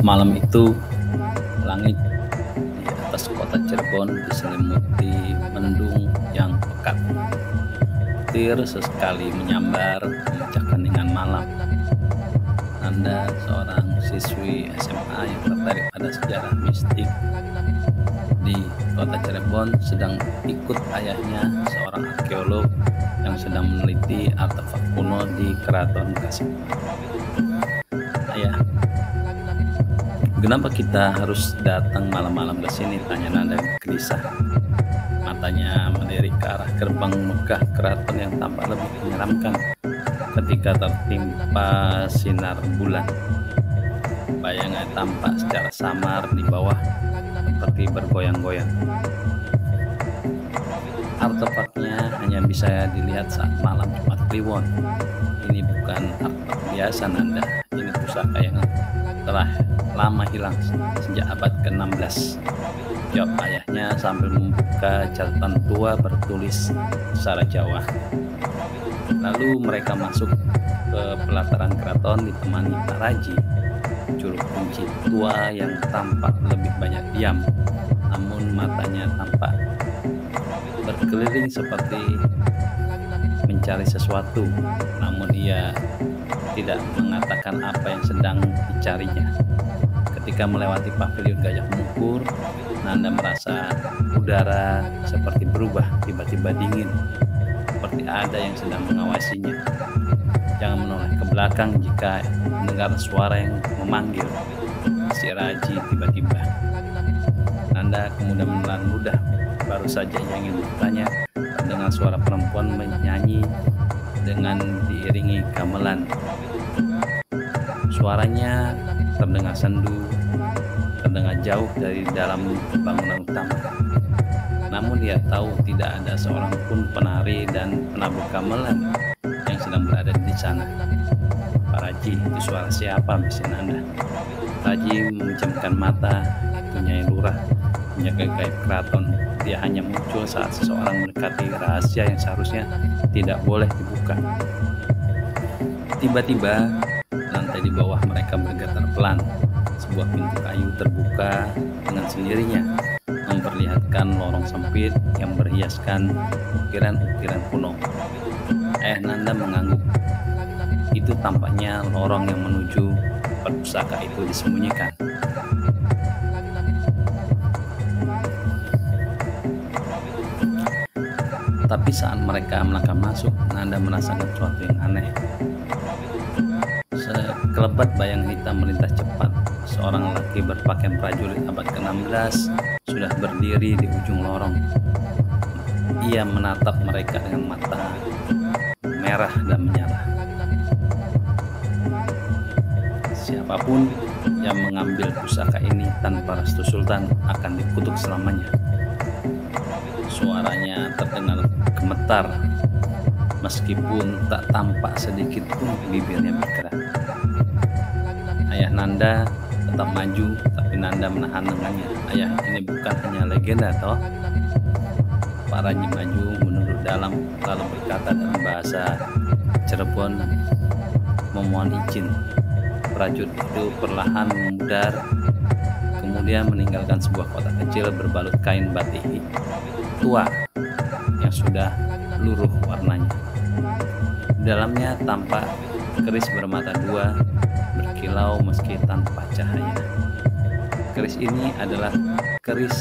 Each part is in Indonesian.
Malam itu, langit di atas kota Cirebon diselimuti mendung yang pekat. Petir sesekali menyambar, memecahkan dengan malam. Nanda, seorang siswi SMA yang tertarik pada sejarah mistik di kota Cirebon, sedang ikut ayahnya, seorang arkeolog yang sedang meneliti artefak kuno di Keraton Kasepuhan. Ayah, kenapa kita harus datang malam-malam ke sini? Tanya Nanda gelisah. Matanya melirik ke arah gerbang megah keraton yang tampak lebih menyeramkan ketika tertimpa sinar bulan. Bayangan tampak secara samar di bawah seperti bergoyang-goyang. Artefaknya hanya bisa dilihat saat malam Jumat Kliwon. Ini bukan artefak biasa, Nanda. Ini pusaka yang telah lama hilang sejak abad ke-16. Jawab ayahnya sambil membuka catatan tua bertulis secara Jawa. Lalu mereka masuk ke pelataran keraton ditemani Pak Raji, juru kunci tua yang tampak lebih banyak diam, namun matanya tampak berkeliling seperti mencari sesuatu, namun ia tidak mengatakan apa yang sedang dicarinya. Ketika melewati pavilion Gajah Mungkur, Nanda merasa udara seperti berubah, tiba-tiba dingin, seperti ada yang sedang mengawasinya. Jangan menoleh ke belakang jika mendengar suara yang memanggil, si Raji tiba-tiba. Nanda kemudian menelan ludah, baru saja ia ingin bertanya, dengan suara perempuan menyanyi dengan diiringi gamelan. Suaranya terdengar sendu, terdengar jauh dari dalam bangunan utama. Namun dia tahu tidak ada seorang pun penari dan penabuh gamelan yang sedang berada di sana. Pak Raji, itu suara siapa? Bisik Nanda. Raji memejamkan mata. Itu Nyai Lurah, penjaga gaib keraton. Dia hanya muncul saat seseorang mendekati rahasia yang seharusnya tidak boleh dibuka. Tiba-tiba lantai di bawah mereka bergetar pelan. Sebuah pintu kayu terbuka dengan sendirinya, memperlihatkan lorong sempit yang berhiaskan ukiran-ukiran kuno. Nanda mengangguk. Itu tampaknya lorong yang menuju pusaka itu disembunyikan. Tapi saat mereka melangkah masuk, Nanda merasakan sesuatu yang aneh. Sekelebat bayang hitam melintas cepat. Seorang lelaki berpakaian prajurit abad ke-16 sudah berdiri di ujung lorong. Ia menatap mereka dengan mata merah dan menyala. Siapapun yang mengambil pusaka ini tanpa restu Sultan akan dikutuk selamanya. Suaranya terdengar gemetar, meskipun tak tampak sedikit pun bibirnya bergerak. Ayah Nanda tetap maju, tapi Nanda menahan lengannya. Ayah, ini bukan hanya legenda toh. Pak Raji maju menunduk dalam, lalu berkata dalam bahasa Cirebon, memohon izin. Prajurit itu perlahan memudar, kemudian meninggalkan sebuah kotak kecil berbalut kain batik tua yang sudah luruh warnanya. Di dalamnya tampak keris bermata dua, berkilau meski tanpa cahaya. Keris ini adalah keris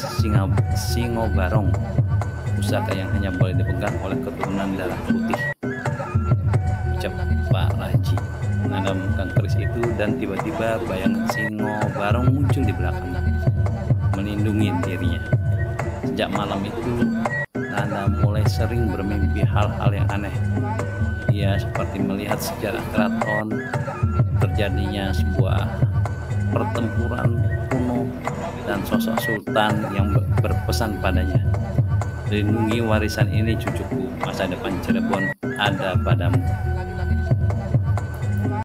Singobarong, pusaka yang hanya boleh dipegang oleh keturunan darah putih, ucap Pak Raji. Nanda memegang keris itu dan tiba-tiba bayangan Singobarong muncul di belakangnya, melindungi dirinya. Sejak malam itu, Nanda mulai sering bermimpi hal-hal yang aneh. Ia seperti melihat sejarah keraton, terjadinya sebuah pertempuran kuno, dan sosok sultan yang berpesan padanya, lindungi warisan ini cucuku, masa depan Cirebon ada padamu.